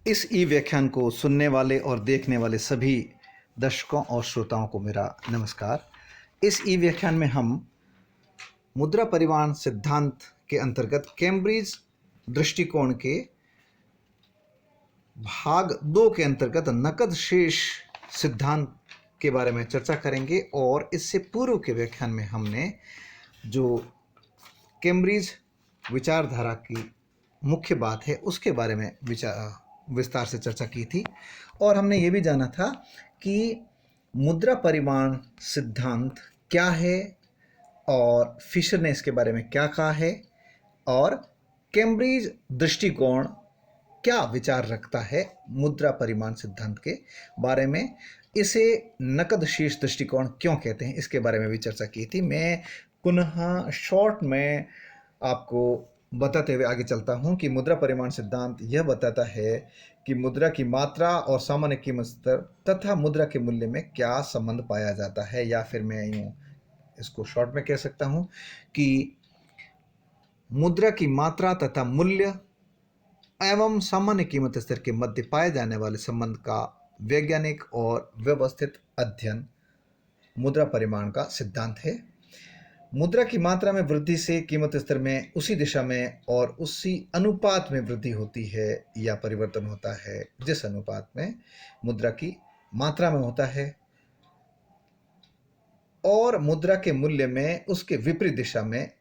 इस ई व्याख्यान को सुनने वाले और देखने वाले सभी दर्शकों और श्रोताओं को मेरा नमस्कार। इस ई व्याख्यान में हम मुद्रा परिमाण सिद्धांत के अंतर्गत कैम्ब्रिज दृष्टिकोण के भाग 2 के अंतर्गत नकद शेष सिद्धांत के बारे में चर्चा करेंगे। और इससे पूर्व के व्याख्यान में हमने जो कैम्ब्रिज विचारधारा की मुख्य बात है उसके बारे में विस्तार से चर्चा की थी। और हमने ये भी जाना था कि मुद्रा परिमाण सिद्धांत क्या है और फिशर ने इसके बारे में क्या कहा है और कैम्ब्रिज दृष्टिकोण क्या विचार रखता है मुद्रा परिमाण सिद्धांत के बारे में। इसे नकद शेष दृष्टिकोण क्यों कहते हैं इसके बारे में भी चर्चा की थी। मैं पुनः शॉर्ट में आपको बताते हुए आगे चलता हूं कि मुद्रा परिमाण सिद्धांत यह बताता है कि मुद्रा की मात्रा और सामान्य कीमत स्तर तथा मुद्रा के मूल्य में क्या संबंध पाया जाता है, या फिर मैं यूँ इसको शॉर्ट में कह सकता हूं कि मुद्रा की मात्रा तथा मूल्य एवं सामान्य कीमत स्तर के मध्य पाए जाने वाले संबंध का वैज्ञानिक और व्यवस्थित अध्ययन मुद्रा परिमाण का सिद्धांत है। मुद्रा की मात्रा में वृद्धि से कीमत स्तर में उसी दिशा में और उसी अनुपात में वृद्धि होती है या परिवर्तन होता है जिस अनुपात में मुद्रा की मात्रा में होता है, और मुद्रा के मूल्य में उसके विपरीत दिशा में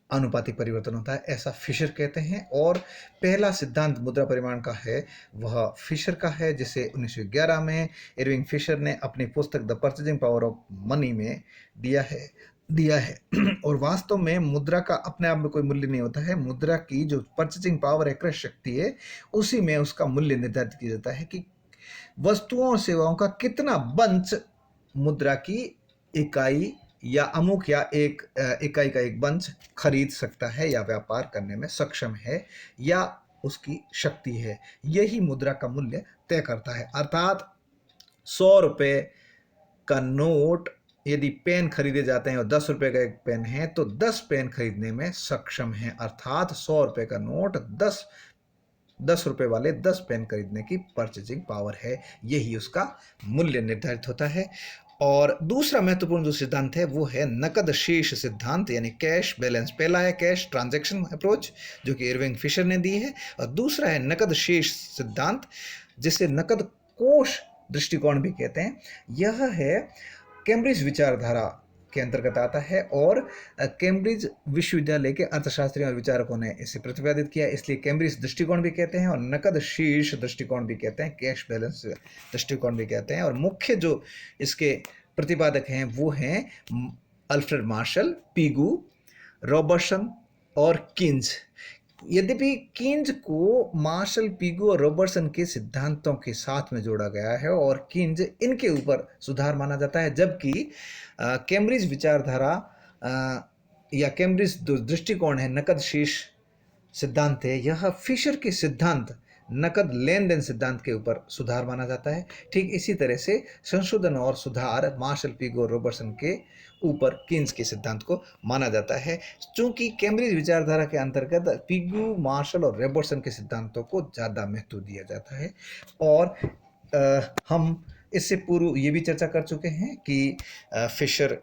अनुपातिक परिवर्तन होता है, ऐसा फिशर कहते हैं। और पहला सिद्धांत मुद्रा परिमाण का है वह फिशर का है, जिसे 1911 में इरविंग फिशर ने अपनी पुस्तक the purchasing power of money में दिया है। और वास्तव में मुद्रा का अपने आप में कोई मूल्य नहीं होता है। मुद्रा की जो परचेजिंग पावर है, क्रय शक्ति है, उसी में उसका मूल्य निर्धारित किया जाता है कि वस्तुओं और सेवाओं का कितना बंच मुद्रा की इकाई या अमुक या एक इकाई का एक बंच खरीद सकता है या व्यापार करने में सक्षम है या उसकी शक्ति है। यही मुद्रा का मूल्य तय करता है। अर्थात 100 रुपये का नोट यदि पेन खरीदे जाते हैं और 10 रुपये का एक पेन है तो 10 पेन खरीदने में सक्षम है। अर्थात 100 रुपये का नोट 10 रुपये वाले 10 पेन खरीदने की परचेजिंग पावर है। यही उसका मूल्य निर्धारित होता है। और दूसरा महत्वपूर्ण जो सिद्धांत है वो है नकद शेष सिद्धांत, यानी कैश बैलेंस। पहला है कैश ट्रांजैक्शन अप्रोच जो कि इरविंग फिशर ने दी है, और दूसरा है नकद शेष सिद्धांत जिसे नकद कोष दृष्टिकोण भी कहते हैं। यह है कैम्ब्रिज विचारधारा के अंतर्गत आता है और कैम्ब्रिज विश्वविद्यालय के अर्थशास्त्रियों और विचारकों ने इसे प्रतिपादित किया, इसलिए कैम्ब्रिज दृष्टिकोण भी कहते हैं और नकद शीर्ष दृष्टिकोण भी कहते हैं, कैश बैलेंस दृष्टिकोण भी कहते हैं। और मुख्य जो इसके प्रतिपादक हैं वो हैं अल्फ्रेड मार्शल, पीगू, रॉबर्टसन और किंज। यद्यपि किंज को मार्शल, पीगू और रॉबर्टसन के सिद्धांतों के साथ में जोड़ा गया है और किंज इनके ऊपर सुधार माना जाता है, जबकि कैम्ब्रिज विचारधारा या कैम्ब्रिज दृष्टिकोण है, नकद शेष सिद्धांत है, यह फिशर के सिद्धांत नकद लेन देन सिद्धांत के ऊपर सुधार माना जाता है। ठीक इसी तरह से संशोधन और सुधार मार्शल, पीगू और रॉबर्टसन के ऊपर किंज के सिद्धांत को माना जाता है। चूंकि कैम्ब्रिज विचारधारा के अंतर्गत पीगू, मार्शल और रॉबर्टसन के सिद्धांतों को ज़्यादा महत्व दिया जाता है। और हम इससे पूर्व ये भी चर्चा कर चुके हैं कि फिशर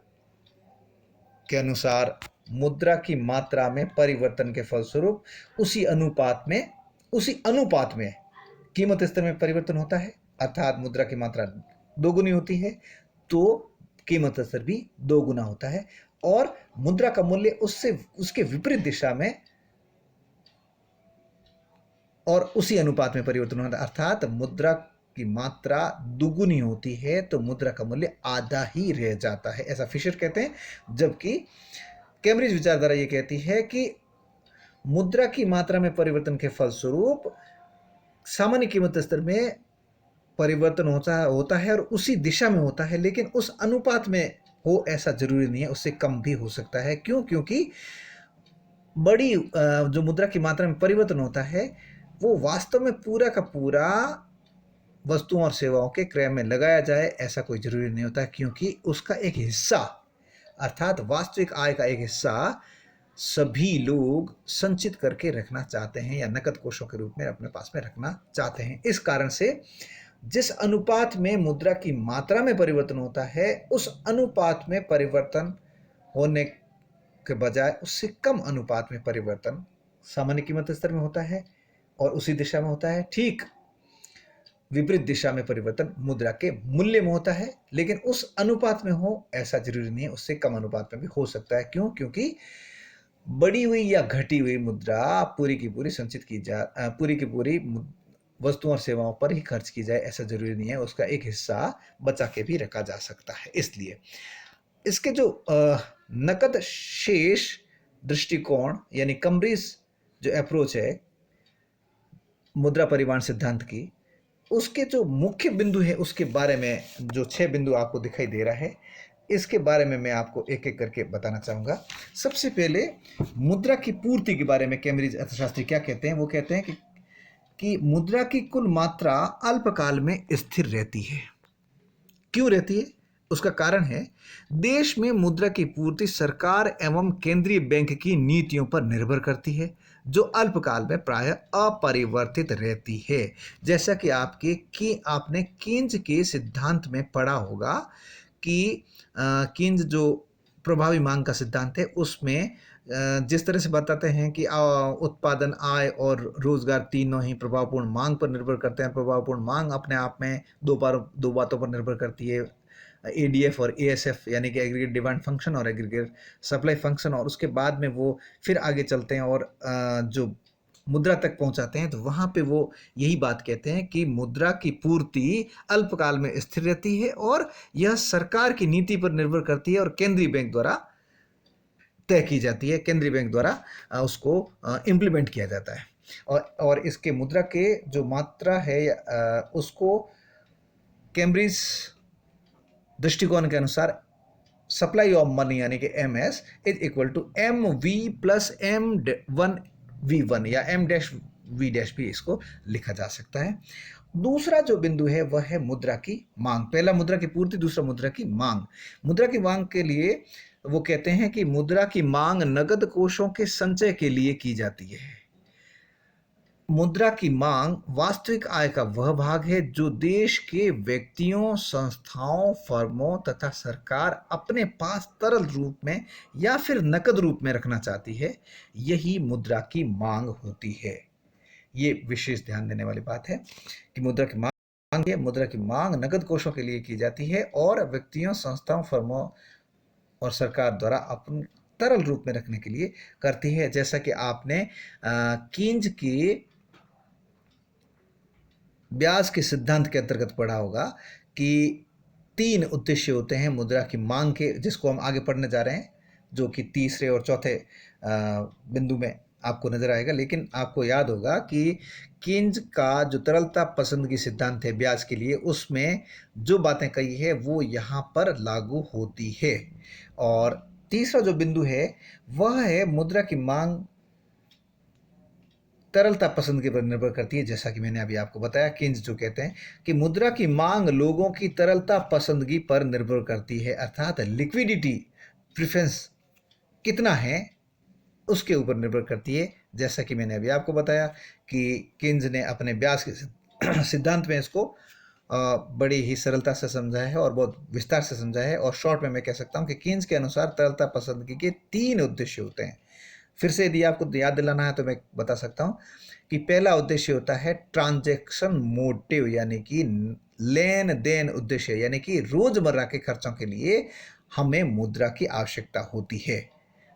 के अनुसार मुद्रा की मात्रा में परिवर्तन के फलस्वरूप उसी अनुपात में कीमत स्तर में परिवर्तन होता है। अर्थात मुद्रा की मात्रा दोगुनी होती है तो कीमत स्तर भी दोगुना होता है, और मुद्रा का मूल्य उसके विपरीत दिशा में और उसी अनुपात में परिवर्तन होता है। अर्थात मुद्रा की मात्रा दुगुनी होती है तो मुद्रा का मूल्य आधा ही रह जाता है, ऐसा फिशर कहते हैं। जबकि कैम्ब्रिज विचारधारा ये कहती है कि मुद्रा की मात्रा में परिवर्तन के फलस्वरूप सामान्य कीमत स्तर में परिवर्तन होता है और उसी दिशा में होता है, लेकिन उस अनुपात में हो ऐसा जरूरी नहीं है, उससे कम भी हो सकता है। क्यों? क्योंकि बड़ी जो मुद्रा की मात्रा में परिवर्तन होता है वो वास्तव में पूरा का पूरा वस्तुओं और सेवाओं के क्रय में लगाया जाए ऐसा कोई जरूरी नहीं होता है, क्योंकि उसका एक हिस्सा अर्थात वास्तविक आय का एक हिस्सा सभी लोग संचित करके रखना चाहते हैं या नकद कोषों के रूप में अपने पास में रखना चाहते हैं। इस कारण से जिस अनुपात में मुद्रा की मात्रा में परिवर्तन होता है, उस अनुपात में परिवर्तन होने के बजाय उससे कम अनुपात में परिवर्तन सामान्य कीमत स्तर में होता है और उसी दिशा में होता है। ठीक विपरीत दिशा में परिवर्तन मुद्रा के मूल्य में होता है, लेकिन उस अनुपात में हो ऐसा जरूरी नहीं है, उससे कम अनुपात में भी हो सकता है। क्यों? क्योंकि बढ़ी हुई या घटी हुई मुद्रा पूरी की पूरी संचित की जा पूरी की पूरी वस्तुओं और सेवाओं पर ही खर्च की जाए ऐसा जरूरी नहीं है, उसका एक हिस्सा बचा के भी रखा जा सकता है। इसलिए इसके जो नकद शेष दृष्टिकोण यानी कम्ब्रिज जो अप्रोच है मुद्रा परिवहन सिद्धांत की, उसके जो मुख्य बिंदु है उसके बारे में जो 6 बिंदु आपको दिखाई दे रहा है, इसके बारे में मैं आपको एक एक करके बताना चाहूँगा। सबसे पहले मुद्रा की पूर्ति के बारे में कैम्ब्रिज अर्थशास्त्री क्या कहते हैं? वो कहते हैं कि मुद्रा की कुल मात्रा अल्पकाल में स्थिर रहती है। क्यों रहती है? उसका कारण है देश में मुद्रा की पूर्ति सरकार एवं केंद्रीय बैंक की नीतियों पर निर्भर करती है, जो अल्पकाल में प्रायः अपरिवर्तित रहती है। जैसा कि आपने कीन्स के सिद्धांत में पढ़ा होगा कि कीन्स जो प्रभावी मांग का सिद्धांत है उसमें जिस तरह से बताते हैं कि उत्पादन, आय और रोजगार तीनों ही प्रभावपूर्ण मांग पर निर्भर करते हैं। प्रभावपूर्ण मांग अपने आप में दो बातों पर निर्भर करती है, एडीएफ और एएसएफ यानी कि एग्रीगेट डिमांड फंक्शन और एग्रीगेट सप्लाई फंक्शन, और उसके बाद में वो फिर आगे चलते हैं और जो मुद्रा तक पहुंचाते हैं तो वहां पे वो यही बात कहते हैं कि मुद्रा की पूर्ति अल्पकाल में स्थिर रहती है और यह सरकार की नीति पर निर्भर करती है और केंद्रीय बैंक द्वारा तय की जाती है, केंद्रीय बैंक द्वारा उसको इम्प्लीमेंट किया जाता है। और इसके मुद्रा के जो मात्रा है उसको कैम्ब्रिज दृष्टिकोण के अनुसार सप्लाई ऑफ मनी यानी कि M S is equal to M V plus M one V one या एम डैश वी डैश भी इसको लिखा जा सकता है। दूसरा जो बिंदु है वह है मुद्रा की मांग। पहला मुद्रा की पूर्ति, दूसरा मुद्रा की मांग। मुद्रा की मांग के लिए वो कहते हैं कि मुद्रा की मांग नगद कोषों के संचय के लिए की जाती है। मुद्रा की मांग वास्तविक आय का वह भाग है जो देश के व्यक्तियों, संस्थाओं, फर्मों तथा सरकार अपने पास तरल रूप में या फिर नकद रूप में रखना चाहती है, यही मुद्रा की मांग होती है। ये विशेष ध्यान देने वाली बात है कि मुद्रा की मांग नकद कोषों के लिए की जाती है और व्यक्तियों, संस्थाओं, फर्मों और सरकार द्वारा अपने तरल रूप में रखने के लिए करती है। जैसा कि आपने कीन्स के ब्याज के सिद्धांत के अंतर्गत पढ़ा होगा कि 3 उद्देश्य होते हैं मुद्रा की मांग के, जिसको हम आगे पढ़ने जा रहे हैं, जो कि तीसरे और चौथे बिंदु में आपको नजर आएगा। लेकिन आपको याद होगा कि कीन्स का जो तरलता पसंद की सिद्धांत है ब्याज के लिए, उसमें जो बातें कही है वो यहाँ पर लागू होती है। और तीसरा जो बिंदु है वह है मुद्रा की मांग तरलता पसंद के पर निर्भर करती है। जैसा कि मैंने अभी आपको बताया, कीन्स जो कहते हैं कि मुद्रा की मांग लोगों की तरलता पसंदगी पर निर्भर करती है, अर्थात लिक्विडिटी प्रेफरेंस कितना है उसके ऊपर निर्भर करती है। जैसा कि मैंने अभी आपको बताया कि कीन्स ने अपने ब्याज के सिद्धांत में इसको बड़ी ही सरलता से समझाया है और बहुत विस्तार से समझाया है। और शॉर्ट में मैं कह सकता हूँ कि कीन्स के अनुसार तरलता पसंदगी के 3 उद्देश्य होते हैं। फिर से यदि आपको याद दिलाना है तो मैं बता सकता हूँ कि पहला उद्देश्य होता है ट्रांजैक्शन मोटिव यानी कि लेन देन उद्देश्य, यानी कि रोजमर्रा के खर्चों के लिए हमें मुद्रा की आवश्यकता होती है।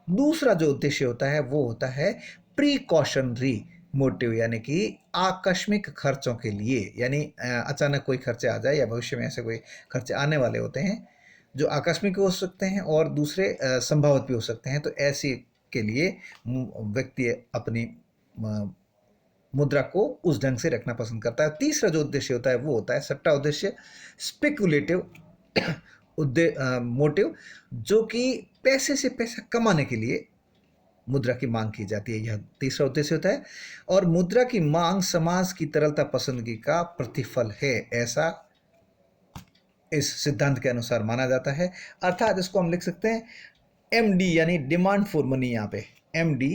दूसरा जो उद्देश्य होता है वो होता है प्रिकॉशनरी मोटिव, यानी कि आकस्मिक खर्चों के लिए, यानी अचानक कोई खर्चे आ जाए या भविष्य में ऐसे कोई खर्चे आने वाले होते हैं जो आकस्मिक हो सकते हैं और दूसरे संभावित भी हो सकते हैं। तो ऐसी के लिए व्यक्ति अपनी मुद्रा को उस ढंग से रखना पसंद करता है। तीसरा जो उद्देश्य होता है वो होता है सट्टा उद्देश्य, स्पेकुलेटिव मोटिव, जो कि पैसे से पैसा कमाने के लिए मुद्रा की मांग की जाती है। यह तीसरा उद्देश्य होता है। और मुद्रा की मांग समाज की तरलता पसंदगी का प्रतिफल है, ऐसा इस सिद्धांत के अनुसार माना जाता है। अर्थात इसको हम लिख सकते हैं एमडी यानी डिमांड फॉर मनी यहाँ पे, MD,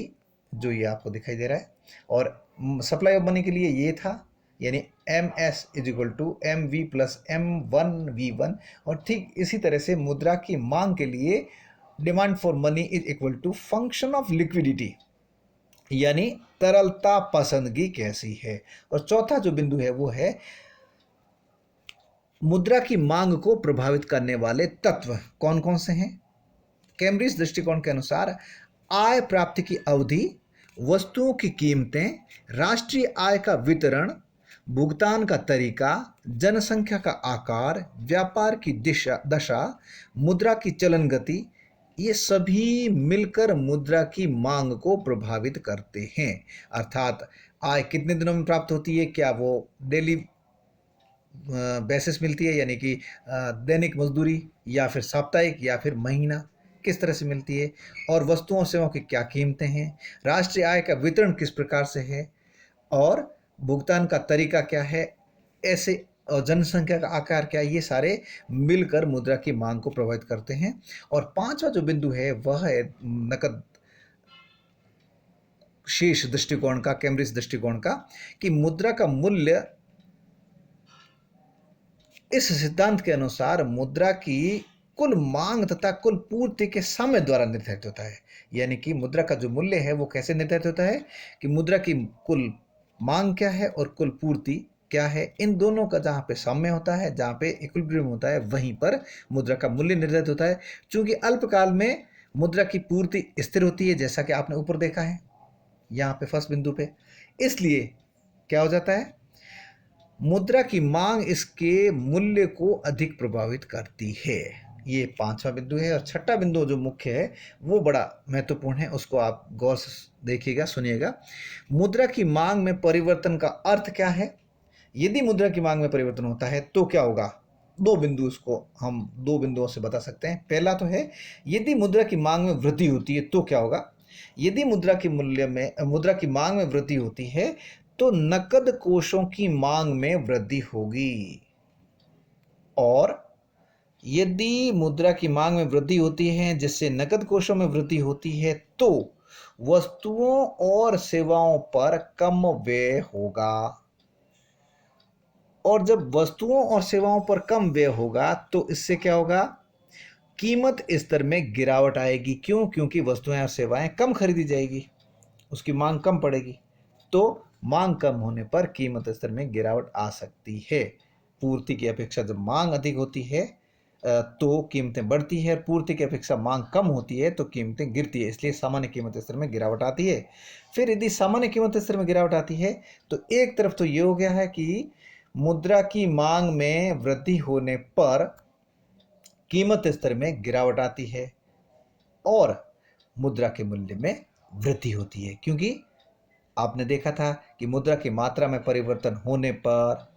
जो ये आपको दिखाई दे रहा है, और सप्लाई ऑफ मनी के लिए ये था, यानी MS is equal to MV plus M1V1। और ठीक इसी तरह से मुद्रा की मांग के लिए demand for money is equal to function of liquidity, यानी तरलता पसंदगी कैसी है। और चौथा जो बिंदु है वो है मुद्रा की मांग को प्रभावित करने वाले तत्व कौन कौन से हैं। कैम्ब्रिज दृष्टिकोण के अनुसार आय प्राप्ति की अवधि, वस्तुओं की कीमतें, राष्ट्रीय आय का वितरण, भुगतान का तरीका, जनसंख्या का आकार, व्यापार की दशा, मुद्रा की चलन गति, ये सभी मिलकर मुद्रा की मांग को प्रभावित करते हैं। अर्थात आय कितने दिनों में प्राप्त होती है, क्या वो डेली बेसिस मिलती है, यानी कि दैनिक मजदूरी, या फिर साप्ताहिक, या फिर महीना, किस तरह से मिलती है, और वस्तुओं और सेवाओं की क्या कीमतें हैं, राष्ट्रीय आय का वितरण किस प्रकार से है, और भुगतान का तरीका क्या है, ऐसे, और जनसंख्या का आकार क्या है, ये सारे मिलकर मुद्रा की मांग को प्रभावित करते हैं। और पांचवा जो बिंदु है वह है नकद शीर्ष दृष्टिकोण का, कैम्ब्रिज दृष्टिकोण का, कि मुद्रा का मूल्य इस सिद्धांत के अनुसार मुद्रा की कुल मांग तथा कुल पूर्ति के समय द्वारा निर्धारित होता है। यानी कि मुद्रा का जो मूल्य है वो कैसे निर्धारित होता है कि मुद्रा की कुल मांग क्या है और कुल पूर्ति क्या है, इन दोनों का जहाँ पे साम्य होता है, जहाँ पे इक्विलिब्रियम होता है, वहीं पर मुद्रा का मूल्य निर्धारित होता है। चूंकि अल्पकाल में मुद्रा की पूर्ति स्थिर होती है, जैसा कि आपने ऊपर देखा है यहाँ पे फर्स्ट बिंदु पे, इसलिए क्या हो जाता है, मुद्रा की मांग इसके मूल्य को अधिक प्रभावित करती है। ये पांचवा बिंदु है। और छठा बिंदु जो मुख्य है वो बड़ा महत्वपूर्ण है, उसको आप गौर से देखिएगा, सुनिएगा। मुद्रा की मांग में परिवर्तन का अर्थ क्या है। यदि मुद्रा की मांग में परिवर्तन होता है तो क्या होगा, दो बिंदु, उसको हम दो बिंदुओं से बता सकते हैं। पहला तो है यदि मुद्रा की मांग में वृद्धि होती है तो क्या होगा। यदि मुद्रा की मांग में वृद्धि होती है तो नकद कोषों की मांग में वृद्धि होगी। और यदि मुद्रा की मांग में वृद्धि होती है जिससे नकद कोषों में वृद्धि होती है तो वस्तुओं और सेवाओं पर कम व्यय होगा। और जब वस्तुओं और सेवाओं पर कम व्यय होगा तो इससे क्या होगा, कीमत स्तर में गिरावट आएगी। क्यों, क्योंकि वस्तुएं और सेवाएं कम खरीदी जाएगी, उसकी मांग कम पड़ेगी, तो मांग कम होने पर कीमत स्तर में गिरावट आ सकती है। पूर्ति की अपेक्षा जब मांग अधिक होती है तो कीमतें बढ़ती है, पूर्ति की अपेक्षा मांग कम होती है तो कीमतें गिरती है, इसलिए सामान्य कीमत स्तर में गिरावट आती है। फिर यदि सामान्य कीमत स्तर में गिरावट आती है तो एक तरफ तो ये हो गया है कि मुद्रा की मांग में वृद्धि होने पर कीमत स्तर में गिरावट आती है और मुद्रा के मूल्य में वृद्धि होती है, क्योंकि आपने देखा था कि मुद्रा की मात्रा में परिवर्तन होने पर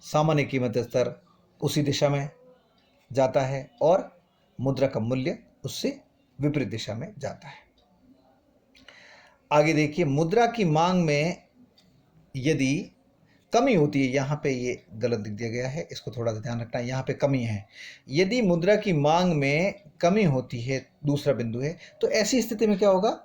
सामान्य कीमत स्तर उसी दिशा में जाता है और मुद्रा का मूल्य उससे विपरीत दिशा में जाता है। आगे देखिए, मुद्रा की मांग में यदि कमी होती है, यहाँ पे ये गलत लिख दिया गया है, इसको थोड़ा सा ध्यान रखना, यहाँ पे कमी है। यदि मुद्रा की मांग में कमी होती है, दूसरा बिंदु है, तो ऐसी स्थिति में क्या होगा,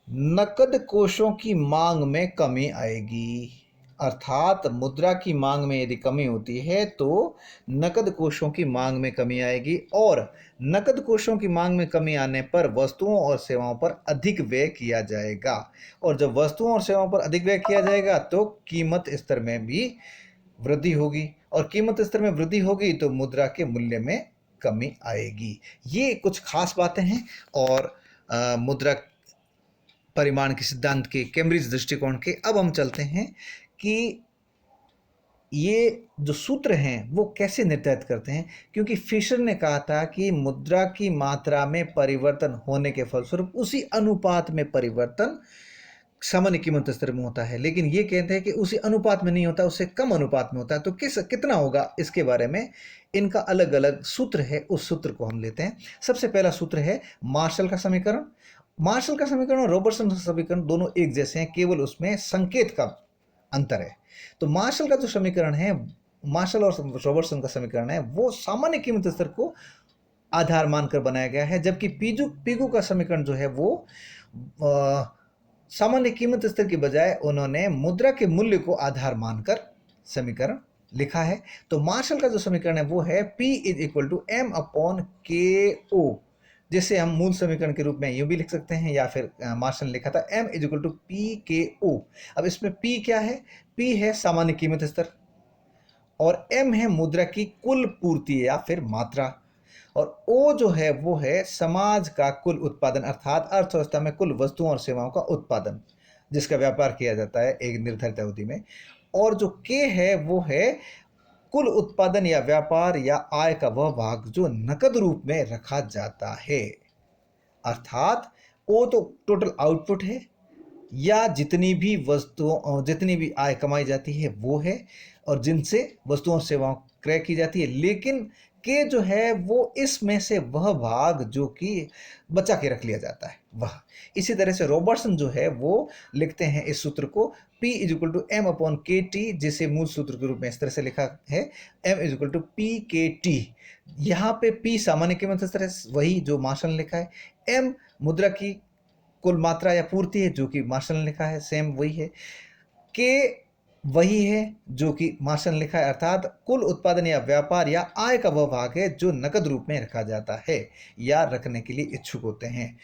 नकद कोषों की मांग में कमी आएगी। अर्थात मुद्रा की मांग में यदि कमी होती है तो नकद कोषों की मांग में कमी आएगी, और नकद कोषों की मांग में कमी आने पर वस्तुओं और सेवाओं पर अधिक व्यय किया जाएगा, और जब वस्तुओं और सेवाओं पर अधिक व्यय किया जाएगा तो कीमत स्तर में भी वृद्धि होगी, और कीमत स्तर में वृद्धि होगी तो मुद्रा के मूल्य में कमी आएगी। ये कुछ खास बातें हैं। और मुद्रा परिमाण के सिद्धांत के, कैम्ब्रिज दृष्टिकोण के, अब हम चलते हैं कि ये जो सूत्र हैं वो कैसे निर्धारित करते हैं। क्योंकि फिशर ने कहा था कि मुद्रा की मात्रा में परिवर्तन होने के फलस्वरूप उसी अनुपात में परिवर्तन सामान्य कीमत स्तर में होता है, लेकिन ये कहते हैं कि उसी अनुपात में नहीं होता, उससे कम अनुपात में होता है। तो कितना होगा, इसके बारे में इनका अलग अलग सूत्र है, उस सूत्र को हम लेते हैं। सबसे पहला सूत्र है मार्शल का समीकरण। मार्शल का समीकरण और रॉबर्टसन का समीकरण दोनों एक जैसे हैं, केवल उसमें संकेत का अंतर है। तो मार्शल का जो समीकरण है, मार्शल और रॉबर्टसन का समीकरण है, वो सामान्य कीमत स्तर को आधार मानकर बनाया गया है, जबकि पीगू का समीकरण जो है वो सामान्य कीमत स्तर की बजाय उन्होंने मुद्रा के मूल्य को आधार मानकर समीकरण लिखा है। तो मार्शल का जो समीकरण है वो है P is equal to M upon K O, जिसे हम मूल समीकरण के रूप में यूं भी लिख सकते हैं, या फिर मार्शल ने लिखा था M is equal to P K O. अब इसमें P क्या है? P है सामान्य कीमत स्तर और M है मुद्रा की कुल पूर्ति या फिर मात्रा, और O जो है वो है समाज का कुल उत्पादन, अर्थात अर्थव्यवस्था में कुल वस्तुओं और सेवाओं का उत्पादन जिसका व्यापार किया जाता है एक निर्धारित अवधि में। और जो K है वो है कुल उत्पादन या व्यापार या आय का वह भाग जो नकद रूप में रखा जाता है, अर्थात O तो टोटल आउटपुट है या जितनी भी आय कमाई जाती है वो है, और जिनसे वस्तुओं और सेवाओं क्रय की जाती है। लेकिन के जो है वो इसमें से वह भाग जो कि बचा के रख लिया जाता है वह। इसी तरह से रॉबर्टसन जो है वो लिखते हैं इस सूत्र को P is equal to M upon K T, जिसे मूल सूत्र के रूप में इस तरह से लिखा है M is equal to P K T. यहाँ पे P सामान्य कीमत स्तर है, वही जो मार्शल ने लिखा है। M मुद्रा की कुल मात्रा या पूर्ति है जो कि मार्शल ने लिखा है, सेम वही है। के वही है जो कि मार्शल ने लिखा है, अर्थात कुल उत्पादन या व्यापार या आय का वह भाग है जो नकद रूप में रखा जाता है या रखने के लिए इच्छुक होते हैं।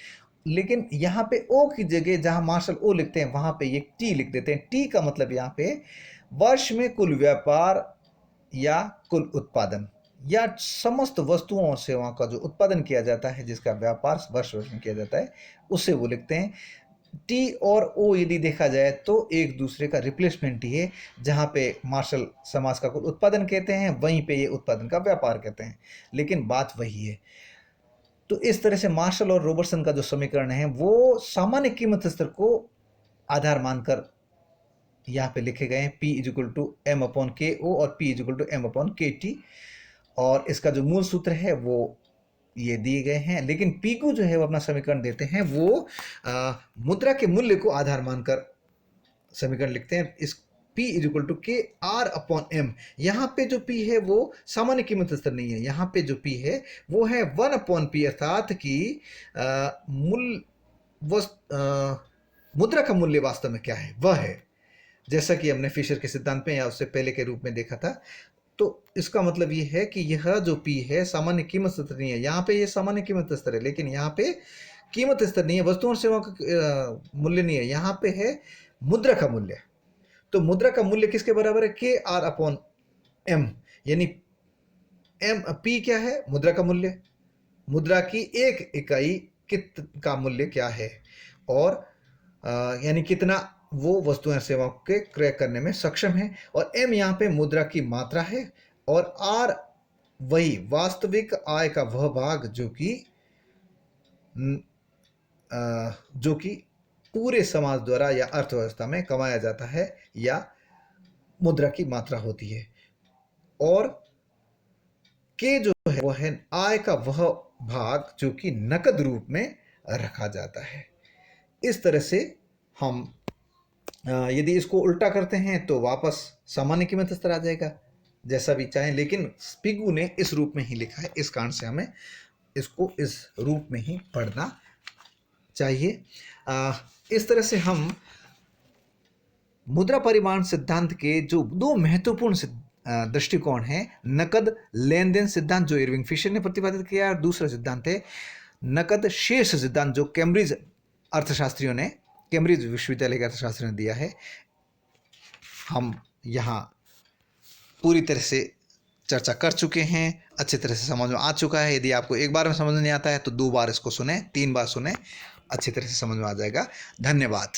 लेकिन यहाँ पे ओ की जगह जहाँ मार्शल ओ लिखते हैं वहाँ पे ये टी लिख देते हैं। टी का मतलब यहाँ पे वर्ष में कुल व्यापार या कुल उत्पादन या समस्त वस्तुओं और सेवाओं का जो उत्पादन किया जाता है जिसका व्यापार वर्ष वर्ष में किया जाता है उसे वो लिखते हैं। टी और ओ यदि देखा जाए तो एक दूसरे का रिप्लेसमेंट ही है, जहाँ पे मार्शल समाज का कुल उत्पादन कहते हैं वहीं पे ये उत्पादन का व्यापार कहते हैं, लेकिन बात वही है। तो इस तरह से मार्शल और रॉबर्टसन का जो समीकरण है वो सामान्य कीमत स्तर को आधार मानकर यहाँ पे लिखे गए हैं, P is equal to M upon K O और P is equal to M upon K T, और इसका जो मूल सूत्र है वो ये दिए गए हैं। लेकिन पीकू जो है वो अपना समीकरण देते हैं वो मुद्रा के मूल्य को आधार मानकर समीकरण लिखते हैं। इस P इज इक्वल टू के आर अपॉन एम। यहाँ पे जो P है वो सामान्य कीमत स्तर नहीं है, यहाँ पे जो P है वो है 1 अपॉन P, अर्थात कि मुद्रा का मूल्य वास्तव में क्या है वह है, जैसा कि हमने फिशर के सिद्धांत में या उससे पहले के रूप में देखा था। तो इसका मतलब ये है कि यह जो P है सामान्य कीमत स्तर नहीं है, यहाँ पे ये सामान्य कीमत स्तर है लेकिन यहाँ पे कीमत स्तर नहीं है, वस्तुओं और सेवाओं का मूल्य नहीं है, यहाँ पे है मुद्रा का मूल्य। तो मुद्रा का मूल्य किसके बराबर है? के आर अपॉन एम, यानी P क्या है? मुद्रा का मूल्य, मुद्रा की एक इकाई का मूल्य क्या है, और यानी कितना वो वस्तुएं और सेवाओं के क्रय करने में सक्षम है, और M यहाँ पे मुद्रा की मात्रा है, और R वही वास्तविक आय का वह भाग जो कि पूरे समाज द्वारा या अर्थव्यवस्था में कमाया जाता है या मुद्रा की मात्रा होती है, और K जो है वह है आय का वह भाग जो कि नकद रूप में रखा जाता है। इस तरह से हम यदि इसको उल्टा करते हैं तो वापस सामान्य कीमत स्तर आ जाएगा, जैसा भी चाहें, लेकिन पिगू ने इस रूप में ही लिखा है, इस कारण से हमें इसको इस रूप में ही पढ़ना चाहिए। इस तरह से हम मुद्रा परिमाण सिद्धांत के जो दो महत्वपूर्ण दृष्टिकोण हैं, नकद लेन देन सिद्धांत जो इरविंग फिशर ने प्रतिपादित किया, और दूसरा सिद्धांत है नकद शेष सिद्धांत जो कैम्ब्रिज विश्वविद्यालय के अर्थशास्त्रियों ने दिया है। हम यहाँ पूरी तरह से चर्चा कर चुके हैं, अच्छी तरह से समझ में आ चुका है। यदि आपको एक बार में समझ नहीं आता है तो 2 बार इसको सुने, 3 बार सुने, अच्छी तरह से समझ में आ जाएगा। धन्यवाद।